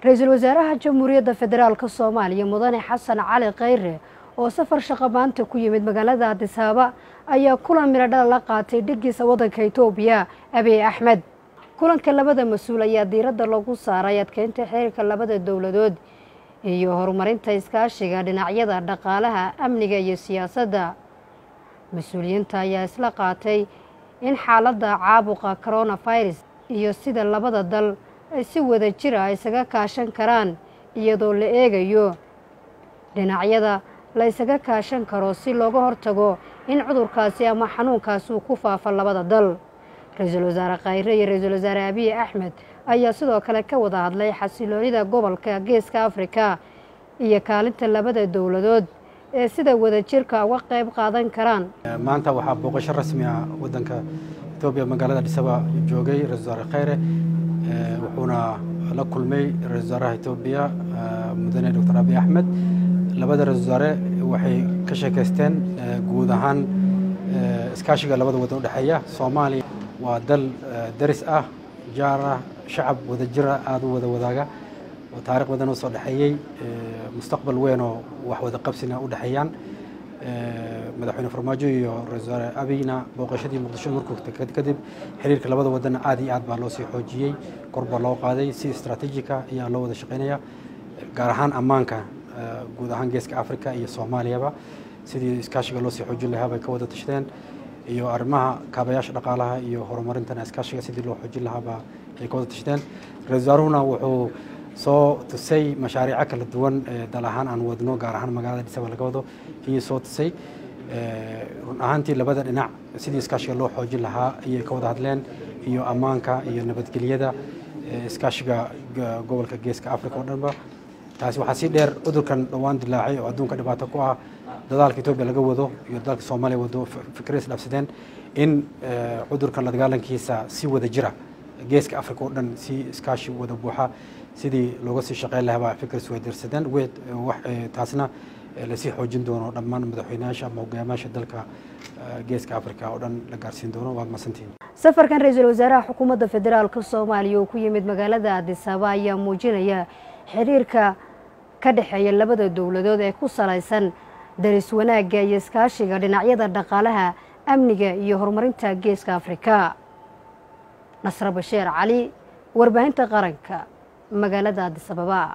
Ra'iisul Wasaaraha Jamhuuriyadda Federaalka Soomaaliya Mudane Xasan Cali Khayre oo safar shaqo maanta ku yimid magaalada Addis Ababa ayaa kulan miradhal la qaatay dhiggiisa waddanka Itoobiya Abiy Ahmed. Kulanka labada mas'uul ayaa diiradda lagu saaray adkeynta xiriirka labada dawladood iyo horumarinta iskaashiga dhinacyada dhaqaalaha, amniga iyo siyaasadda. Mas'uuliyiinta ayaa isla qaatay in xaaladda caabuqa coronavirus iyo sida labada dal ay si wada jir ah isaga kaashan karaan iyadoo la eegayo dhinacyada la isaga kaashan karo si looga hortago in cudurkaasi ama xanuunkaasi uu ku faafo labada dal. Ra'iisul Wasaare Khayre iyo Ra'iisul Wasaare Abiy Ahmed ayaa sidoo kale ka wada hadlay xasiloonida gobolka Geeska Afrika iyo kaalinta labada dawladood ee sida wada jirka uga qayb qaadan karaan. Maanta waxaa booqasho rasmi ah waddanka Itoobiya magaalada Addis Ababa joogay Ra'iisul Wasaare Khayre wuxuuna la kulmay Ra'iisul Wasaaraha Itoobiya Mudane Dr. Abiy Ahmed. labada Ra'iisul Wasaare waxay ka sheekaysteen guud ahaan iskaashiga labada waddan u dhaxeeya. Soomaaliya waa dal daris ah, jaar ah, shacab wada jir ah, aad u wada wadaaga oo taariikh badan u soo dhaxeeyay, mustaqbal weyn oo wax wada qabsina u dhaxeeyaan. madaxweyne Farmaajo iyo Ra'iisul Wasaare Abiyna booqashadii Muqdisho markuu kadib xiriirka labada waddan aad iyo aad baa loo sii xoojiyay, kor baa loo qaaday, si istaraatiijik ah ayaa loo wada shaqeynaya, gaar ahaan ammaanka guud ahaan Geeska Afrika iyo Soomaaliyaba sidii iskaashiga loo sii xoojin lahaa bay ka wada tashadeen, iyo arrimaha kaabayaasha dhaqaalaha iyo horumarinta iskaashiga sidii loo xoojin lahaa ay ka wada tashadeen. Ra'iisul Wasaaruhuna wuxuu soo tusay mashaariic kala duwan dal ahaan aan wadno, gaar ahaan magaalada Addis Ababa laga wado iyo soo tusay run ahaantii labada dhinac sidii iskaashiga loo xoojin lahaa ayay ka wada hadleen, iyo ammaanka iyo nabadgelyada iskaashiga gobolka Geeska Afrika oo dhanba. taasi waxaa sii dheer cudurkan dhawaan dilaacay oo adduunka dhibaato ku ah, dadaalka Itoobiya laga wado iyo dalka Soomaaliya wado fikrad isdhaafsadeen in cudurkan la dagaalankiisa si wada jira Geeska Afrika oo dhan si iskaashi wada buuxa sidii looga sii shaqeyn lahaa fikrad isweydaarsadeen. taasna la sii xoojin doono dhammaan madaxweynayaasha ama hogaamiyaasha dalka Geeska Afrika oo dhan la gaarsiin doono. waad mahadsantihiin. Safarkan Ra'iisul Wasaaraha Xukuumadda Federaalka Soomaaliya oo ku yimid magaalada Addis Ababa ayaa muujinaya xiriirka ka dhaxeeya labada dawladood ee ku salaysan daris wanaagga iyo iskaashiga dhinacyada dhaqaalaha, amniga iyo horumarinta Geeska Afrika. Nasra Bashiir Cali, warbaahinta qaranka, magaalada Addis Ababa.